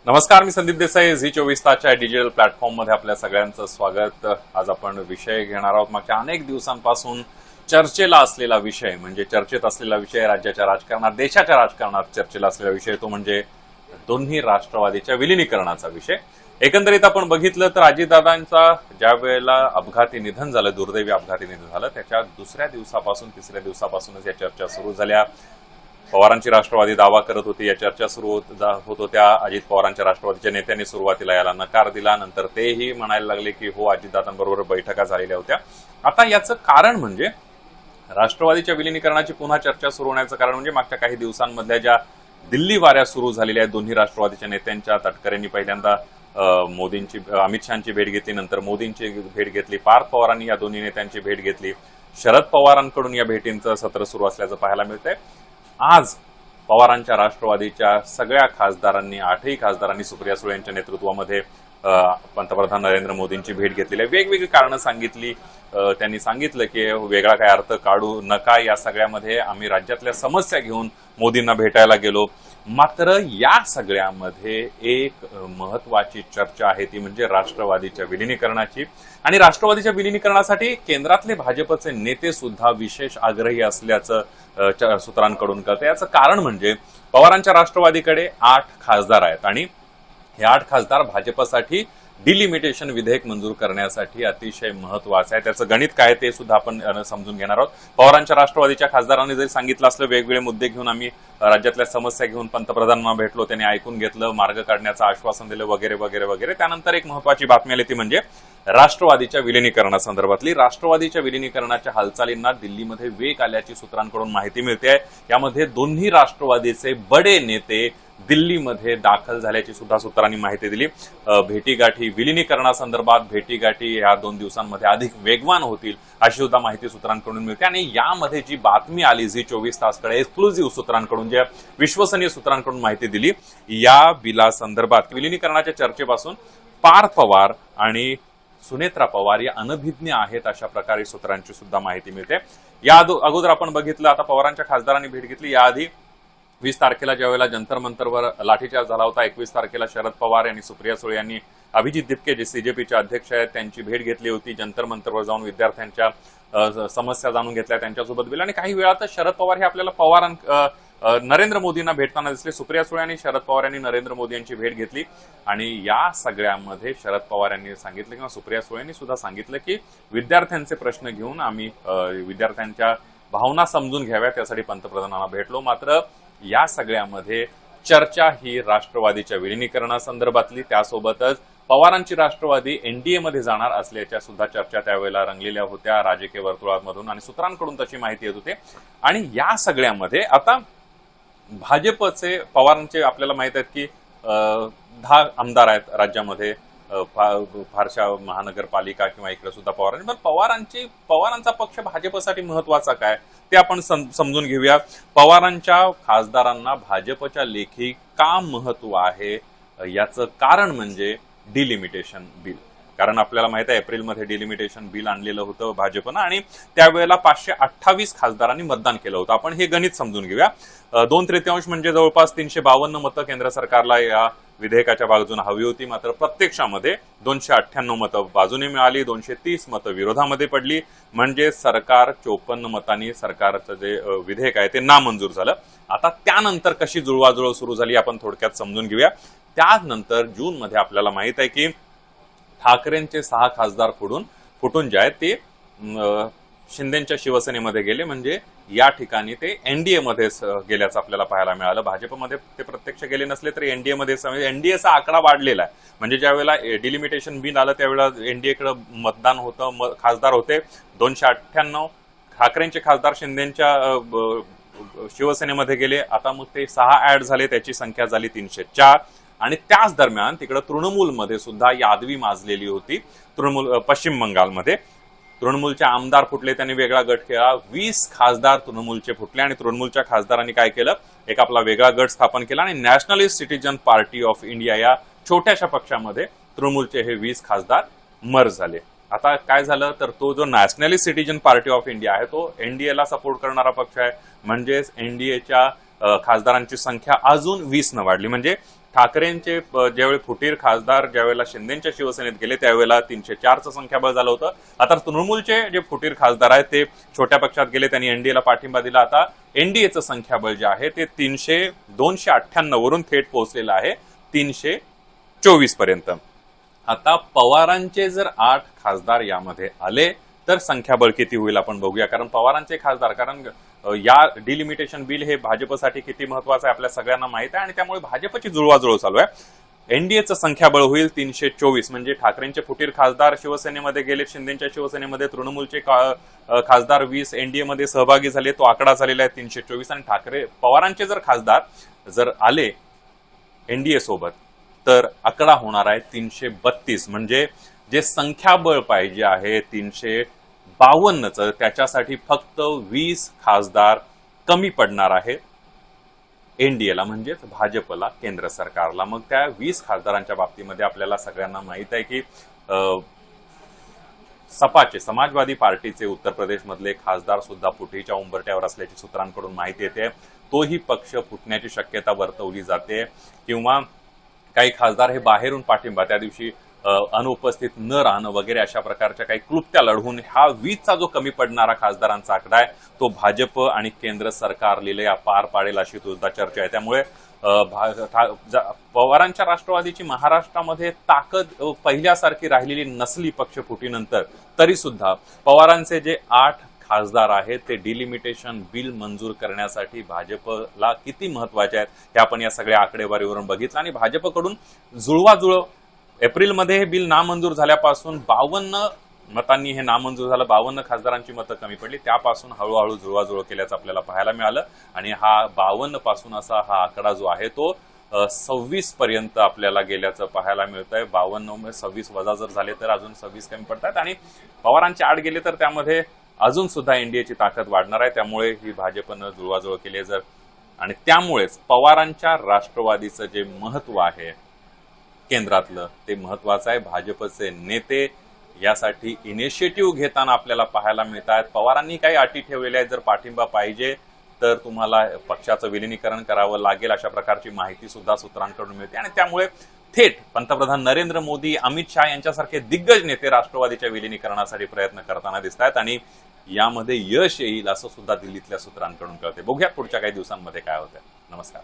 नमस्कार, मी संदीप देसाई. झी24 तासच्या डिजिटल प्लॅटफॉर्ममध्ये आपल्या सगळ्यांचं स्वागत. आज आपण विषय घेणार आहोत. मागच्या अनेक दिवसांपासून चर्चेला असलेला विषय म्हणजे चर्चेत असलेला विषय, राज्याच्या राजकारणात, देशाच्या राजकारणात चर्चेला असलेला विषय तो म्हणजे दोन्ही राष्ट्रवादीच्या विलिनीकरणाचा विषय. एकंदरीत आपण बघितलं तर अजितदादांचा ज्या वेळेला अपघाती निधन झालं, दुर्दैवी अपघाती निधन झालं, त्याच्या दुसऱ्या दिवसापासून तिसऱ्या दिवसापासूनच या चर्चा सुरू झाल्या. पवारांची राष्ट्रवादी दावा करत होती, या चर्चा सुरू होत होत्या. अजित पवारांच्या राष्ट्रवादीच्या नेत्यांनी सुरुवातीला याला नकार दिला, नंतर तेही म्हणायला लागले की हो, अजितदादांबरोबर बैठका झालेल्या होत्या. आता याचं कारण म्हणजे राष्ट्रवादीच्या विलिनीकरणाची पुन्हा चर्चा सुरू होण्याचं कारण म्हणजे मागच्या काही दिवसांमधल्या ज्या दिल्ली वाऱ्या सुरू झालेल्या आहेत दोन्ही राष्ट्रवादीच्या नेत्यांच्या. तटकरेंनी पहिल्यांदा अमित शहाची भेट घेतली, नंतर मोदींची भेट घेतली, पार्थ पवारांनी या दोन्ही नेत्यांची भेट घेतली. शरद पवारांकडून या भेटींचं सत्र सुरू असल्याचं पाहायला मिळतंय. आज पवारांच्या राष्ट्रवादीच्या सगळ्या खासदारांनी, 8ही खासदारांनी सुप्रिया सुळे यांच्या नेतृत्वामध्ये पंतप्रधान नरेंद्र मोदींची भेट घेतलेली आहे. वेगवेगळी कारणं सांगितली. त्यांनी सांगितलं की वेगळा काय अर्थ काढू नका, या सगळ्यामध्ये आम्ही राज्यातल्या समस्या घेऊन मोदींना भेटायला गेलो. मात्र या सगळ्यामध्ये एक महत्वाची चर्चा आहे, ती म्हणजे राष्ट्रवादीच्या विलिनीकरणाची. आणि राष्ट्रवादीच्या विलिनीकरणासाठी केंद्रातले भाजपचे नेते सुद्धा विशेष आग्रही असल्याचं सूत्रांकडून कळतं. याचं कारण म्हणजे पवारांच्या राष्ट्रवादीकडे 8 खासदार आहेत आणि हे 8 खासदार भाजपसाठी डिलिमिटेशन विधेयक मंजूर करण्यासाठी अतिशय महत्वाचं आहे. त्याचं गणित काय ते सुद्धा आपण समजून घेणार आहोत. पवारांच्या राष्ट्रवादीच्या खासदारांनी जरी सांगितलं असलं वेगवेगळे मुद्दे घेऊन आम्ही राज्यातल्या समस्या घेऊन पंतप्रधानांना भेटलो, त्यांनी ऐकून घेतलं, मार्ग काढण्याचं आश्वासन दिलं वगैरे वगैरे वगैरे. त्यानंतर एक महत्वाची बातमी आली, ती म्हणजे राष्ट्रवादीच्या विलिनीकरणासंदर्भातली. राष्ट्रवादीच्या विलिनीकरणाच्या हालचालींना दिल्लीमध्ये वेग आल्याची सूत्रांकडून माहिती मिळते. यामध्ये दोन्ही राष्ट्रवादीचे बडे नेते दिल्लीमध्ये दाखल झाल्याची सुद्धा सूत्रांनी माहिती दिली. भेटीगाठी, विलिनीकरणासंदर्भात भेटीगाठी या 2 दिवसांमध्ये अधिक वेगवान होतील अशी सुद्धा माहिती सूत्रांकडून मिळते. आणि यामध्ये जी बातमी आली झी24 तासकडे एक्सक्लुझिव्ह सूत्रांकडून, ज्या विश्वसनीय सूत्रांकडून माहिती दिली, या बिलासंदर्भात विलिनीकरणाच्या चर्चेपासून पार्थ पवार आणि सुनेत्रा पवार या अनभिज्ञ आहेत अशा प्रकारे सूत्रांची सुद्धा माहिती मिळते. या अगोदर आपण बघितलं, आता पवारांच्या खासदारांनी भेट घेतली. याआधी 20 तारखेला ज्यावेळेला जंतर मंतरवर लाठीचार्ज झाला होता, 21 तारखेला शरद पवार यांनी, सुप्रिया सुळे यांनी अभिजित दिपके जे सीजेपीचे अध्यक्ष आहेत त्यांची भेट घेतली होती. जंतर मंतरवर जाऊन विद्यार्थ्यांच्या समस्या जाणून घेतल्या, त्यांच्यासोबत बोलले. आणि काही वेळातच शरद पवार हे आपल्याला नरेंद्र मोदींना भेटताना दिसले. सुप्रिया सुळे आणि शरद पवार यांनी नरेंद्र मोदी यांची भेट घेतली. आणि या सगळ्यामध्ये शरद पवार यांनी सांगितलं किंवा सुप्रिया सुळे यांनी सुद्धा सांगितलं की विद्यार्थ्यांचे प्रश्न घेऊन आम्ही विद्यार्थ्यांच्या भावना समजून घ्याव्या, त्यासाठी पंतप्रधानांना भेटलो. मात्र या सगळ्यामध्ये चर्चा ही राष्ट्रवादीच्या विलिनीकरणासंदर्भातली, त्यासोबतच पवारांची राष्ट्रवादी एनडीएमध्ये जाणार असल्याच्या सुद्धा चर्चा त्यावेळेला रंगलेल्या होत्या राजकीय वर्तुळांमधून आणि सूत्रांकडून तशी माहिती येत होते. आणि या सगळ्यामध्ये आता भाजपचे, पवारांचे आपल्याला माहित आहेत की 10 आमदार आहेत राज्यामध्ये, फारशा महानगरपालिका किंवा इकडे सुद्धा पवारांची. पण पवारांचा पक्ष भाजपसाठी महत्वाचा काय ते आपण समजून घेऊया. पवारांच्या खासदारांना भाजपच्या लेखी का महत्व आहे, याचं कारण म्हणजे डिलिमिटेशन बिल. कारण आपल्याला माहित आहे एप्रिलमध्ये डिलिमिटेशन बिल आणलेलं होतं भाजपनं आणि त्यावेळेला 528 खासदारांनी मतदान केलं होतं. आपण हे गणित समजून घेऊया. 2/3 म्हणजे जवळपास 352 मतं केंद्र सरकारला या विधेयकाच्या बाजूने हवी होती. मात्र प्रत्यक्षामध्ये 298 मतं बाजूने मिळाली, 230 मतं विरोधामध्ये पडली. म्हणजे सरकार 54 मतांनी सरकारचं जे विधेयक आहे ते नामंजूर झालं. आता त्यानंतर कशी जुळवाजुळव सुरू झाली आपण थोडक्यात समजून घेऊया. त्यानंतर जूनमध्ये आपल्याला माहित आहे की ठाकरेंचे 6 खासदार फुटून जे आहेत ते शिंदेच्या शिवसेनेमध्ये गेले. म्हणजे या ठिकाणी ते एनडीएमध्ये गेल्याचं आपल्याला पाहायला मिळालं. भाजपमध्ये ते प्रत्यक्ष गेले नसले तरी एनडीएमध्ये एनडीएचा आकडा वाढलेला आहे. म्हणजे ज्यावेळेला डिलिमिटेशन बिल आलं त्यावेळेला एनडीएकडे मतदान होतं, खासदार होते 298. ठाकरेंचे खासदार शिंदेच्या शिवसेनेमध्ये गेले. आता मग ते 6 ऍड झाले, त्याची संख्या झाली 304. आणि त्याच दरम्यान तिकडे तृणमूलमध्ये सुद्धा यादवी माजलेली होती. पश्चिम बंगालमध्ये तृणमूलचे आमदार फुटले, त्यांनी वेगळा गट केला. 20 खासदार तृणमूलचे फुटले आणि तृणमूलच्या खासदारांनी काय केलं, एक आपला वेगळा गट स्थापन केला आणि nationalist citizen party of India या छोट्याशा पक्षामध्ये तृणमूलचे हे 20 खासदार मर्ज झाले. आता काय झालं तर तो जो nationalist citizen party of India आहे तो एनडीएला सपोर्ट करणारा पक्ष आहे. म्हणजेच एनडीएच्या खासदारांची संख्या अजून 20 न वाढली. म्हणजे ठाकरेंचे ज्यावेळी फुटीर खासदार ज्यावेळेला शिंदेच्या शिवसेनेत गेले त्यावेळेला 304चं संख्याबळ झालं होतं. आता तृणमूलचे जे फुटीर खासदार आहेत ते छोट्या पक्षात गेले, त्यांनी एनडीएला पाठिंबा दिला. आता एनडीएचं संख्याबळ जे आहे ते 298 वरून थेट पोहोचलेलं आहे 324 पर्यंत. आता पवारांचे जर 8 खासदार यामध्ये आले तर संख्याबळ किती होईल आपण बघूया. कारण पवारांचे खासदार, कारण या डिलिमिटेशन बिल हे भाजपसाठी किती महत्वाचं आहे आपल्या सगळ्यांना माहित आहे आणि त्यामुळे भाजपची जुळवाजुळव चालू आहे. एनडीएचं संख्याबळ होईल 324, म्हणजे ठाकरेंचे फुटीर खासदार शिवसेनेमध्ये गेले, शिंदेच्या शिवसेनेमध्ये, तृणमूलचे खासदार 20 एनडीएमध्ये सहभागी झाले, तो आकडा झालेला आहे 324. आणि पवारांचे जर खासदार जर आले एनडीए सोबत तर आकडा होणार आहे 332. म्हणजे जे संख्याबळ पाहिजे आहे 352चं, त्याच्यासाठी फक्त 20 खासदार कमी पडणार आहेत एनडीएला, म्हणजेच भाजपला, केंद्र सरकारला. मग त्या 20 खासदारांच्या बाबतीमध्ये आपल्याला सगळ्यांना माहित आहे की सपाचे, समाजवादी पार्टीचे उत्तर प्रदेशमधले खासदार सुद्धा फुटीच्या उंबरट्यावर असल्याची सूत्रांकडून माहिती येते. तोही पक्ष फुटण्याची शक्यता वर्तवली जाते किंवा काही खासदार हे बाहेरून पाठिंबा, त्या दिवशी अनुपस्थित न राहणं वगैरे अशा प्रकारच्या काही क्लुप्त्या लढवून हा 20चा जो कमी पडणारा खासदारांचा आकडा आहे तो भाजप आणि केंद्र सरकार लिलया पार पाडेल अशी सुद्धा चर्चा आहे. त्यामुळे पवारांच्या राष्ट्रवादीची महाराष्ट्रामध्ये ताकद पहिल्यासारखी राहिलेली नसली पक्ष फुटीनंतर, तरी सुद्धा पवारांचे जे 8 खासदार आहेत ते डिलिमिटेशन बिल मंजूर करण्यासाठी भाजपला किती महत्वाचे आहेत हे आपण या सगळ्या आकडेवारीवरून बघितलं. आणि भाजपकडून जुळवाजुळव, एप्रिलमध्ये हे बिल नामंजूर झाल्यापासून 52 मतांनी हे नामंजूर झालं, 52 खासदारांची मतं कमी पडली, त्यापासून हळूहळू जुळवाजुळव केल्याचं आपल्याला पाहायला मिळालं. आणि हा 52 पासून असा हा आकडा जो आहे तो 26 पर्यंत आपल्याला गेल्याचं पाहायला मिळतंय. 52 26 वजा जर झाले तर अजून 26 कमी पडतात आणि पवारांचे 8 गेले तर त्यामध्ये अजून सुद्धा एनडीएची ताकद वाढणार आहे. त्यामुळे ही भाजपनं जुळवाजुळव केली जर, आणि त्यामुळेच पवारांच्या राष्ट्रवादीचं जे महत्व आहे केंद्रातलं ते महत्वाचं आहे. भाजपचे नेते यासाठी इनिशिएटिव्ह घेताना आपल्याला पाहायला मिळतात. पवारांनी काही अटी ठेवलेल्या आहेत, जर पाठिंबा पाहिजे तर तुम्हाला पक्षाचं विलिनीकरण करावं लागेल अशा प्रकारची माहिती सुद्धा सूत्रांकडून मिळते. आणि त्यामुळे थेट पंतप्रधान नरेंद्र मोदी, अमित शहा यांच्यासारखे दिग्गज नेते राष्ट्रवादीच्या विलिनीकरणासाठी प्रयत्न करताना दिसत आहेत आणि यामध्ये यश येईल असं सुद्धा दिल्लीतल्या सूत्रांकडून कळते. बघूया पुढच्या काही दिवसांमध्ये काय होतंय. नमस्कार.